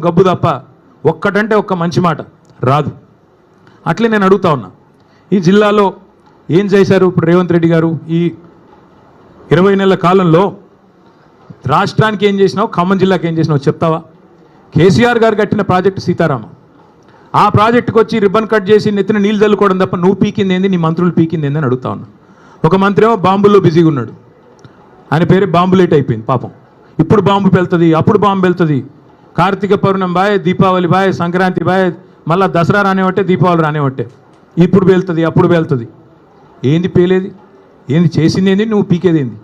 గబ్బు తప్ప ఒక్కటంటే ఒక్క మంచి మాట రాదు. అట్లే నేను అడుగుతా ఉన్నా, ఈ జిల్లాలో ఏం చేశారు ఇప్పుడు రేవంత్ రెడ్డి గారు? ఈ 20 నెలల కాలంలో రాష్ట్రానికి ఏం చేసినావు, ఖమ్మం జిల్లాకి ఏం చేసినావు చెప్తావా? కేసీఆర్ గారు కట్టిన ప్రాజెక్టు సీతారామ, ఆ ప్రాజెక్టుకు వచ్చి రిబ్బన్ కట్ చేసి నెత్తిన నీళ్ళు చల్లుకోవడం తప్ప నువ్వు పీకింది ఏంది, నీ మంత్రులు పీకింది ఏంది అని అడుగుతా ఉన్నా. ఒక మంత్రి ఏమో బాంబుల్లో బిజీగా ఉన్నాడు, ఆయన పేరే బాంబులేట్ అయిపోయింది పాపం. ఇప్పుడు బాంబు వెళ్తుంది, అప్పుడు బాంబు వెళ్తుంది, Karthika Pournami bye, Deepavali bye, Sankranti bye, మళ్ళీ దసరా రానివట్టే, దీపావళి రానివట్టే, ఇప్పుడు వెళ్తుంది అప్పుడు వెళ్తుంది. ఏంది పేలేది, ఏంది చేసింది ఏంది, నువ్వు పీకేది ఏంది?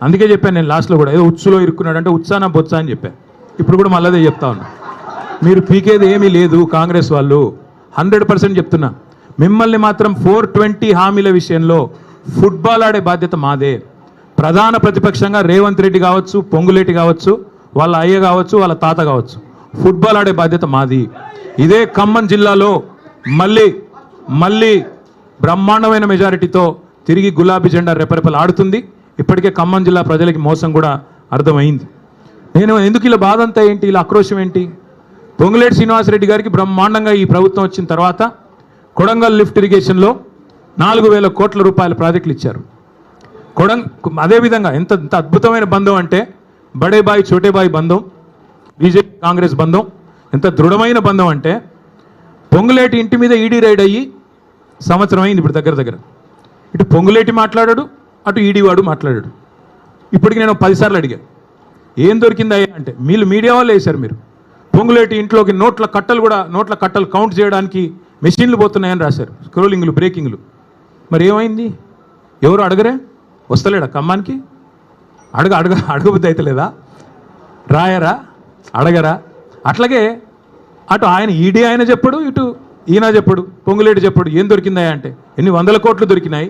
అందుకే చెప్పాను నేను లాస్ట్లో కూడా, ఏదో ఉచ్చులో ఇరుక్కున్నాడు అంటే ఉత్సాన బొత్సా అని చెప్పాను. ఇప్పుడు కూడా మళ్ళీ అదే చెప్తా ఉన్నా, మీరు పీకేది ఏమీ లేదు. కాంగ్రెస్ వాళ్ళు 100% చెప్తున్నా, మిమ్మల్ని మాత్రం 420 హామీల విషయంలో ఫుట్బాల్ ఆడే బాధ్యత మాదే. ప్రధాన ప్రతిపక్షంగా రేవంత్ రెడ్డి కావచ్చు, పొంగులేటి కావచ్చు, వాళ్ళ అయ్య కావచ్చు, వాళ్ళ తాత కావచ్చు, ఫుట్బాల్ ఆడే బాధ్యత మాది. ఇదే ఖమ్మం జిల్లాలో మళ్ళీ బ్రహ్మాండమైన మెజారిటీతో తిరిగి గులాబీ జెండా రెపరెపలు ఆడుతుంది. ఇప్పటికే ఖమ్మం జిల్లా ప్రజలకి మోసం కూడా అర్థమైంది. నేను ఎందుకు ఇలా బాధ అంతా ఏంటి, ఇలా ఆక్రోశం ఏంటి? పొంగులేటి శ్రీనివాసరెడ్డి గారికి బ్రహ్మాండంగా ఈ ప్రభుత్వం వచ్చిన తర్వాత కొడంగల్ లిఫ్ట్ ఇరిగేషన్లో 4,000 కోట్ల రూపాయల ప్రాజెక్టులు ఇచ్చారు. అదేవిధంగా ఎంత అద్భుతమైన బంధం అంటే బడే బాయ్ చోటే బాయ్ బంధం, బీజేపీ కాంగ్రెస్ బంధం ఎంత దృఢమైన బంధం అంటే పొంగులేటి ఇంటి మీద ఈడీ రైడ్ అయ్యి సంవత్సరం అయింది ఇప్పుడు దగ్గర. ఇటు పొంగులేటి మాట్లాడాడు, అటు ఈడీ వాడు మాట్లాడాడు. ఇప్పటికి నేను 10 సార్లు అడిగాను, ఏం దొరికిందా అంటే మీరు మీడియా వాళ్ళు వేశారు. మీరు పొంగులేటి ఇంట్లోకి నోట్ల కట్టలు కౌంట్ చేయడానికి మెషిన్లు పోతున్నాయని రాశారు, స్క్రోలింగ్లు, బ్రేకింగ్లు. మరి ఏమైంది? ఎవరు అడగరే? వస్తలేడా ఖమ్మానికి? అడగబుద్ధి అయితే లేదా? రాయరా? అడగరా? అట్లాగే అటు ఆయన ఈడీ ఆయన చెప్పడు, ఇటు ఈయన చెప్పడు, పొంగులేటి చెప్పడు. ఏం దొరికిందా అంటే ఎన్ని 100 కోట్లు దొరికినాయి,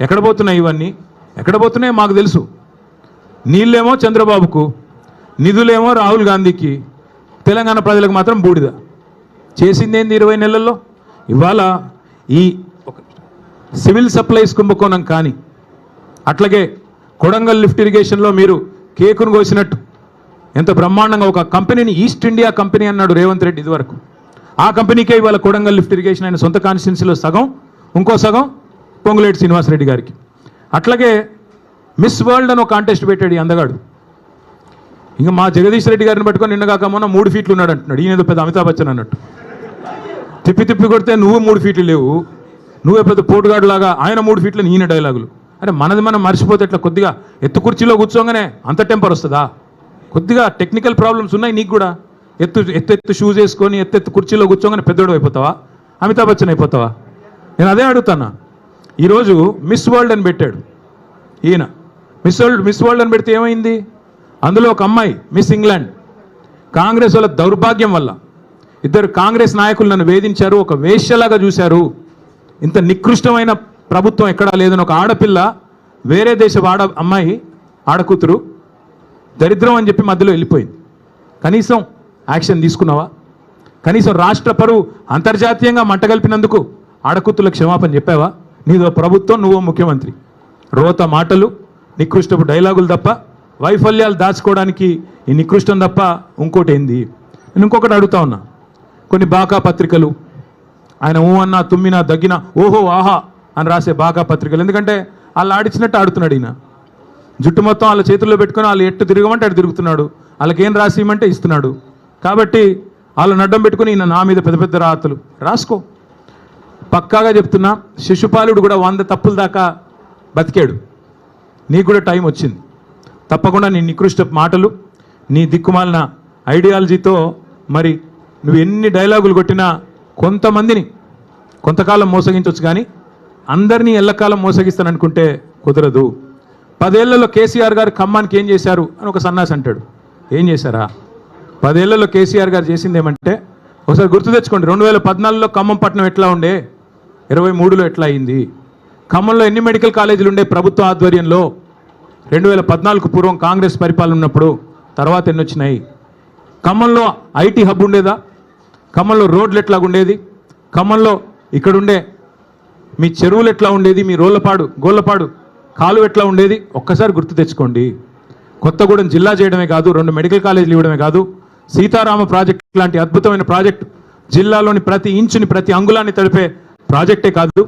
ఎక్కడ పోతున్నాయి ఇవన్నీ, ఎక్కడ పోతున్నాయో మాకు తెలుసు. నీళ్ళేమో చంద్రబాబుకు, నిధులేమో రాహుల్ గాంధీకి, తెలంగాణ ప్రజలకు మాత్రం బూడిద. చేసిందేంది 20 నెలల్లో? ఇవాళ ఈ సివిల్ సప్లైస్ కుంభకోణం కానీ, అట్లాగే కొడంగల్ లిఫ్ట్ ఇరిగేషన్లో మీరు కేకును కోసినట్టు ఎంత బ్రహ్మాండంగా ఒక కంపెనీని ఈస్ట్ ఇండియా కంపెనీ అన్నాడు రేవంత్ రెడ్డి ఇదివరకు. ఆ కంపెనీకే ఇవాళ కొడంగల్ లిఫ్ట్ ఇరిగేషన్ ఆయన సొంత కాన్స్టిట్యున్సీలో సగం, ఇంకో సగం పొంగులేటి శ్రీనివాసరెడ్డి గారికి. అట్లాగే మిస్ వరల్డ్ అని ఒక కాంటెస్ట్ పెట్టాడు ఈ అందగాడు. ఇంకా మా జగదీష్ రెడ్డి గారిని పట్టుకొని నిన్నగాక మొన్న 3 ఫీట్లు ఉన్నాడు అంటున్నాడు. ఈయన పెద్ద అమితాబ్ బచ్చన్ అన్నట్టు. తిప్పి కొడితే నువ్వు 3 ఫీట్లు లేవు, నువ్వే పెద్ద పోటుగాడు లాగా ఆయన 3 ఫీట్లు ఈయన డైలాగులు. అంటే మనది మనం మర్చిపోతే ఎట్లా? కొద్దిగా ఎత్తు కుర్చీలో కూర్చోగానే అంత టెంపర్ వస్తుందా? కొద్దిగా టెక్నికల్ ప్రాబ్లమ్స్ ఉన్నాయి నీకు కూడా. ఎత్తు షూస్ వేసుకొని ఎత్తు కుర్చీలో కూర్చోగానే పెద్దోడు అయిపోతావా, అమితాబ్ బచ్చన్ అయిపోతావా? నేను అదే అడుగుతాను. ఈరోజు మిస్ వరల్డ్ అని పెట్టాడు ఈయన. మిస్ వరల్డ్ అని పెడితే ఏమైంది? అందులో ఒక అమ్మాయి మిస్ ఇంగ్లాండ్. కాంగ్రెస్ వాళ్ళ దౌర్భాగ్యం వల్ల 2 కాంగ్రెస్ నాయకులు నన్ను వేధించారు, ఒక వేశ్యలాగా చూశారు. ఇంత నికృష్టమైన ప్రభుత్వం ఎక్కడా లేదని ఒక ఆడపిల్ల, వేరే దేశ అమ్మాయి ఆడకూతురు దరిద్రం అని చెప్పి మధ్యలో వెళ్ళిపోయింది. కనీసం యాక్షన్ తీసుకున్నావా? కనీసం రాష్ట్ర పరువు అంతర్జాతీయంగా మంటగలిపినందుకు ఆడకూతులకు క్షమాపణ చెప్పావా? నీదో ప్రభుత్వం, నువ్వో ముఖ్యమంత్రి. రోత మాటలు, నికృష్టపు డైలాగులు తప్ప, వైఫల్యాలు దాచుకోవడానికి ఈ నికృష్టం తప్ప ఇంకోటి ఏంది? నేను ఇంకొకటి అడుగుతా ఉన్నా. కొన్ని బాకా పత్రికలు, ఆయన ఊ అన్నా తుమ్మినా దగ్గినా ఓహో ఆహా అని రాసే బాకా పత్రికలు, ఎందుకంటే వాళ్ళు ఆడిచ్చినట్టు ఆడుతున్నాడు ఈయన. జుట్టు మొత్తం వాళ్ళ చేతుల్లో పెట్టుకొని వాళ్ళు ఎట్టు తిరగమంటే అటు తిరుగుతున్నాడు, వాళ్ళకేం రాసి ఇవ్వమంటే ఇస్తున్నాడు. కాబట్టి వాళ్ళని అడ్డం పెట్టుకుని ఈయన నా మీద పెద్ద రాతలు రాసుకో. పక్కాగా చెప్తున్నా, శిశుపాలుడు కూడా 100 తప్పుల దాకా బతికాడు. నీకు కూడా టైం వచ్చింది. తప్పకుండా నీ నికృష్ట మాటలు, నీ దిక్కుమాలిన ఐడియాలజీతో మరి నువ్వు ఎన్ని డైలాగులు కొట్టినా కొంతమందిని కొంతకాలం మోసగించవచ్చు, కానీ అందరినీ ఎల్లకాలం మోసగిస్తాననుకుంటే కుదరదు. 10 ఏళ్లలో కేసీఆర్ గారు ఖమ్మానికి ఏం చేశారు అని ఒక సన్నాసి అంటాడు. ఏం చేశారా? 10 ఏళ్లలో కేసీఆర్ గారు చేసింది ఏమంటే, ఒకసారి గుర్తు తెచ్చుకోండి. 2014లో ఖమ్మం పట్టణం ఎట్లా ఉండే, 23లో ఎట్లా అయింది? ఖమ్మంలో ఎన్ని మెడికల్ కాలేజీలు ఉండే ప్రభుత్వ ఆధ్వర్యంలో 2014కు పూర్వం కాంగ్రెస్ పరిపాలన ఉన్నప్పుడు? తర్వాత ఎన్ని వచ్చినాయి? ఖమ్మంలో ఐటీ హబ్ ఉండేదా? ఖమ్మంలో రోడ్లు ఎట్లా ఉండేది? ఖమ్మంలో ఇక్కడుండే మీ చెరువులు ఎట్లా ఉండేది? మీ గోళ్ళపాడు కాలు ఎట్లా ఉండేది? ఒక్కసారి గుర్తు తెచ్చుకోండి. కొత్తగూడెం జిల్లా చేయడమే కాదు, 2 మెడికల్ కాలేజీలు ఇవ్వడమే కాదు, సీతారామ ప్రాజెక్ట్ లాంటి అద్భుతమైన ప్రాజెక్టు జిల్లాలోని ప్రతి ఇంచుని ప్రతి అంగుళాన్ని తడిపే ప్రాజెక్టే కాదు,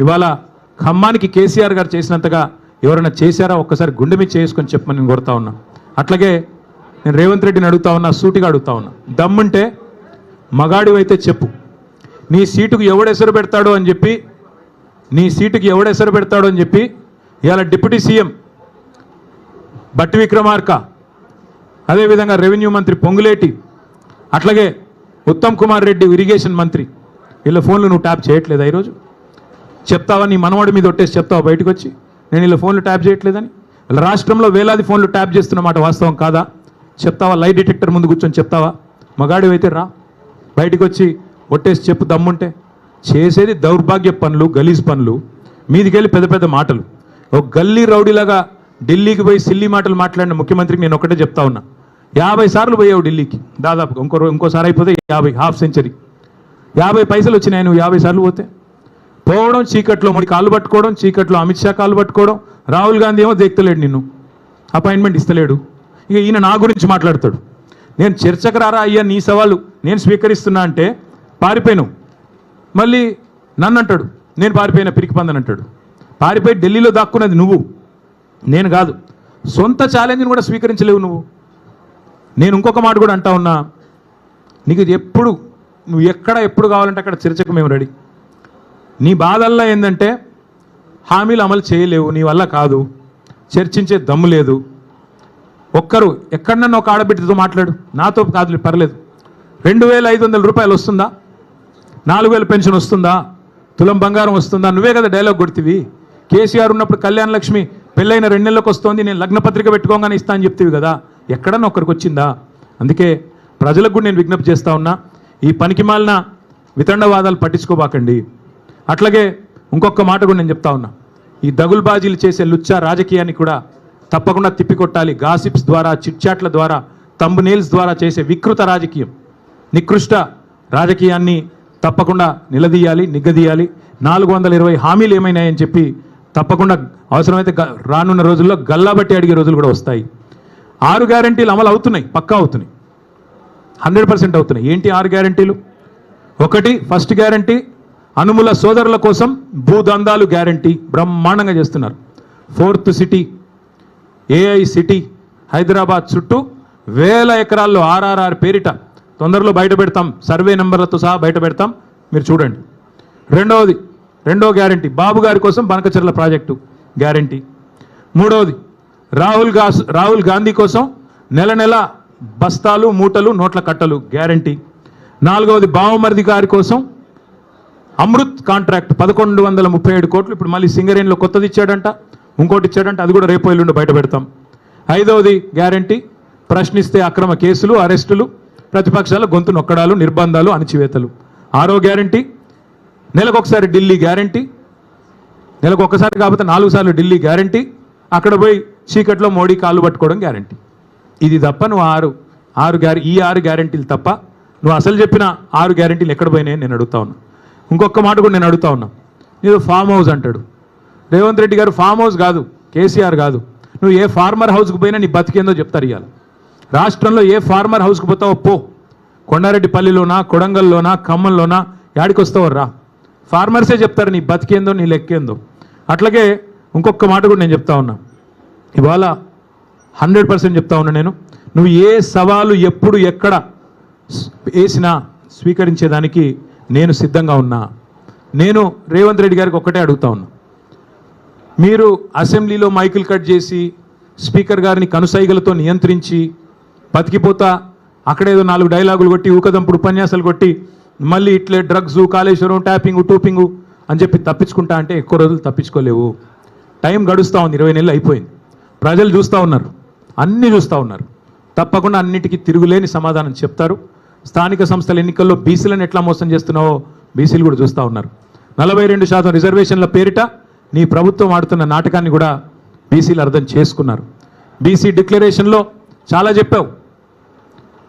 ఇవాళ ఖమ్మానికి కేసీఆర్ గారు చేసినంతగా ఎవరైనా చేశారా ఒక్కసారి గుండె మీద చేసుకొని చెప్పమని నేను కోరుతా ఉన్నా. అట్లాగే నేను రేవంత్ రెడ్డిని అడుగుతా ఉన్నా, సూటిగా అడుగుతా ఉన్నా, దమ్ముంటే మగాడివైతే చెప్పు, నీ సీటుకు ఎవడెసరు పెడతాడో అని చెప్పి, నీ సీటుకి ఎవడెసరు పెడతాడో అని చెప్పి ఇవాళ డిప్యూటీ సీఎం బట్టి విక్రమార్క, అదేవిధంగా రెవెన్యూ మంత్రి పొంగులేటి, అట్లాగే ఉత్తమ్ కుమార్ రెడ్డి ఇరిగేషన్ మంత్రి, వీళ్ళ ఫోన్లు నువ్వు ట్యాప్ చేయట్లేదా? ఈరోజు చెప్తావా? నీ మనవాడి మీద ఒట్టేసి చెప్తావా బయటకు వచ్చి నేను వీళ్ళ ఫోన్లు ట్యాప్ చేయట్లేదని? వీళ్ళ రాష్ట్రంలో వేలాది ఫోన్లు ట్యాప్ చేస్తున్నమాట వాస్తవం కాదా? చెప్తావా? లై డిటెక్టర్ ముందు కూర్చొని చెప్తావా? మగాడివి అయితే రా బయటకు వచ్చి ఒట్టేసి చెప్పు దమ్ముంటే. చేసేది దౌర్భాగ్య పనులు, గలీజ్ పనులు, మీదికెళ్ళి పెద్ద పెద్ద మాటలు. ఒక గల్లీ రౌడీలాగా ఢిల్లీకి పోయి సిల్లీ మాటలు మాట్లాడిన ముఖ్యమంత్రికి నేను ఒకటే చెప్తా ఉన్నా, 50 సార్లు పోయావు ఢిల్లీకి దాదాపుగా, ఇంకోసారి అయిపోతే 50, హాఫ్ సెంచరీ, 50 పైసలు వచ్చినాయి నువ్వు 50 సార్లు పోతే. పోవడం చీకట్లో మరి కాళ్ళు పట్టుకోవడం, చీకట్లో అమిత్ షా కాళ్ళు పట్టుకోవడం, రాహుల్ గాంధీ ఏమో దేక్తలేడు, నిన్ను అపాయింట్మెంట్ ఇస్తలేడు. ఇక ఈయన నా గురించి మాట్లాడతాడు, నేను చర్చకు రారా అయ్యా నీ సవాలు నేను స్వీకరిస్తున్నా అంటే పారిపోయాను, మళ్ళీ నన్ను అంటాడు నేను పారిపోయిన పిరికి పందని అంటాడు. పారిపోయి ఢిల్లీలో దాక్కున్నది నువ్వు, నేను కాదు. సొంత ఛాలెంజ్ని కూడా స్వీకరించలేవు నువ్వు. నేను ఇంకొక మాట కూడా అంటా ఉన్నా, నీకు ఎప్పుడు నువ్వు ఎప్పుడు కావాలంటే అక్కడ చర్చకు మేము రెడీ. నీ బాధల్లా ఏంటంటే హామీలు అమలు చేయలేవు, నీ వల్ల కాదు, చర్చించే దమ్ము లేదు. ఒక్కరు ఎక్కడన్నా ఒక ఆడబిడ్డతో మాట్లాడు, నాతో కాదు పర్లేదు, 2500 రూపాయలు వస్తుందా, 4000 పెన్షన్ వస్తుందా, తులం బంగారం వస్తుందా? నువ్వే కదా డైలాగ్ కొడుతీవి. కేసీఆర్ ఉన్నప్పుడు కళ్యాణ లక్ష్మి పెళ్ళైన 2 నెలలకు వస్తుంది, నేను లగ్నపత్రిక పెట్టుకోగానే ఇస్తా అని చెప్తీవి కదా, ఎక్కడన్నా ఒక్కరికి వచ్చిందా? అందుకే ప్రజలకు కూడా నేను విజ్ఞప్తి చేస్తా ఉన్నా, ఈ పనికిమాలిన వితండవాదాలు పట్టించుకోబాకండి. అట్లాగే ఇంకొక మాట కూడా నేను చెప్తా ఉన్నా, ఈ దగుల్బాజీలు చేసే లుచ్చా రాజకీయాన్ని కూడా తప్పకుండా తిప్పికొట్టాలి. గాసిప్స్ ద్వారా, చిట్చాట్ల ద్వారా, తంబు నెయిల్స్ ద్వారా చేసే వికృత రాజకీయం, నికృష్ట రాజకీయాన్ని తప్పకుండా నిలదీయాలి, నిగ్గదీయాలి. 420 హామీలు ఏమైనాయని చెప్పి తప్పకుండా అవసరమైతే రానున్న రోజుల్లో గల్లాబట్టి అడిగే రోజులు కూడా వస్తాయి. 6 గ్యారంటీలు అమలు అవుతున్నాయి, పక్కా అవుతున్నాయి, 100% అవుతున్నాయి. ఏంటి 6 గ్యారంటీలు? ఒకటి, ఫస్ట్ గ్యారంటీ అనుముల సోదరుల కోసం భూదందాలు గ్యారంటీ బ్రహ్మాండంగా చేస్తున్నారు. 4th city, AI city, Hyderabad చుట్టూ 1000 ఎకరాల్లో RRR పేరిట తొందరలో బయట పెడతాం, సర్వే నెంబర్లతో సహా బయట పెడతాం, మీరు చూడండి. రెండో గ్యారంటీ బాబు గారి కోసం బనకచెర్ల ప్రాజెక్టు గ్యారంటీ. మూడవది రాహుల్ గాంధీ కోసం నెల బస్తాలు, మూటలు, నోట్ల కట్టలు గ్యారంటీ. 4వది బావమరిది గారి కోసం అమృత్ కాంట్రాక్ట్ 1137 కోట్లు, ఇప్పుడు మళ్ళీ సింగరేణిలో కొత్తది ఇచ్చాడంట, ఇంకోటి ఇచ్చాడంట, అది కూడా రేపు ఎల్లుండి బయట పెడతాం. 5వది గ్యారంటీ ప్రశ్నిస్తే అక్రమ కేసులు, అరెస్టులు, ప్రతిపక్షాల గొంతు నొక్కడాలు, నిర్బంధాలు, అణచివేతలు. 6వ గ్యారంటీ నెలకొకసారి ఢిల్లీ గ్యారంటీ, నెలకొకసారి కాకపోతే 4 సార్లు ఢిల్లీ గ్యారంటీ, అక్కడ పోయి చీకట్లో మోడీ కాళ్ళు పట్టుకోవడం గ్యారంటీ. ఇది తప్ప నువ్వు ఈ 6 గ్యారంటీలు తప్ప నువ్వు అసలు చెప్పిన 6 గ్యారంటీలు ఎక్కడ పోయినాయని నేను అడుగుతా ఉన్నా. ఇంకొక మాట కూడా నేను అడుగుతా ఉన్నా, నీవు ఫామ్ హౌస్ అంటాడు రేవంత్ రెడ్డి గారు. ఫామ్ హౌస్ కాదు, కేసీఆర్ కాదు, నువ్వు ఏ ఫార్మర్ హౌస్కి పోయినా నీ బతికేందో చెప్తారు. ఇవాళ రాష్ట్రంలో ఏ ఫార్మర్ హౌస్కి పోతావో పో, కొండారెడ్డిపల్లిలోనా, కొడంగల్లోనా, ఖమ్మంలోనా, యాడికి వస్తావో రా, ఫార్మర్సే చెప్తారు నీ బతికేందో, నీ లెక్కేందో. అట్లాగే ఇంకొక మాట కూడా నేను చెప్తా ఉన్నా, ఇవాళ 100% చెప్తా ఉన్నా నేను, నువ్వు ఏ సవాలు ఎప్పుడు ఎక్కడ వేసినా స్వీకరించేదానికి నేను సిద్ధంగా ఉన్నా. నేను రేవంత్ రెడ్డి గారికి ఒక్కటే అడుగుతా ఉన్నా, మీరు అసెంబ్లీలో మైకులు కట్ చేసి స్పీకర్ గారిని కనుసైగలతో నియంత్రించి బతికిపోతా అక్కడేదో 4 డైలాగులు కొట్టి, ఊకదంపుడు ఉపన్యాసాలు కొట్టి, మళ్ళీ ఇట్లే డ్రగ్స్, కాళేశ్వరం, ట్యాపింగు, టూపింగు అని చెప్పి తప్పించుకుంటా అంటే ఎక్కువ రోజులు తప్పించుకోలేవు. టైం గడుస్తూ ఉంది, 20 నెలలు అయిపోయింది. ప్రజలు చూస్తూ ఉన్నారు, అన్నీ చూస్తూ ఉన్నారు. తప్పకుండా అన్నిటికీ తిరుగులేని సమాధానం చెప్తారు. స్థానిక సంస్థల ఎన్నికల్లో బీసీలను ఎట్లా మోసం చేస్తున్నావో బీసీలు కూడా చూస్తూ ఉన్నారు. 42% రిజర్వేషన్ల పేరిట నీ ప్రభుత్వం ఆడుతున్న నాటకాన్ని కూడా బీసీలు అర్థం చేసుకున్నారు. బీసీ డిక్లరేషన్లో చాలా చెప్పావు,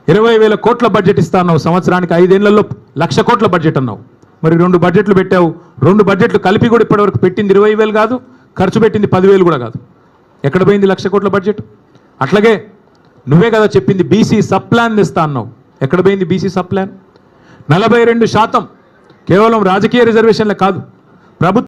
20,000 కోట్ల బడ్జెట్ ఇస్తా అన్నావు, సంవత్సరానికి 5 ఏళ్లలో 1,00,000 కోట్ల బడ్జెట్ అన్నావు. మరి 2 బడ్జెట్లు పెట్టావు, 2 బడ్జెట్లు కలిపి కూడా ఇప్పటివరకు పెట్టింది 20,000 కాదు, ఖర్చు పెట్టింది 10,000 కూడా కాదు. ఎక్కడ పోయింది 1,00,000 కోట్ల బడ్జెట్? అట్లాగే నువ్వే కదా చెప్పింది బీసీ సబ్ ప్లాన్ తెస్తా అన్నావు. ఎక్కడ పోయింది బీసీ సబ్ ప్లాన్? 42% కేవలం రాజకీయ రిజర్వేషన్లే కాదు, ప్రభుత్వ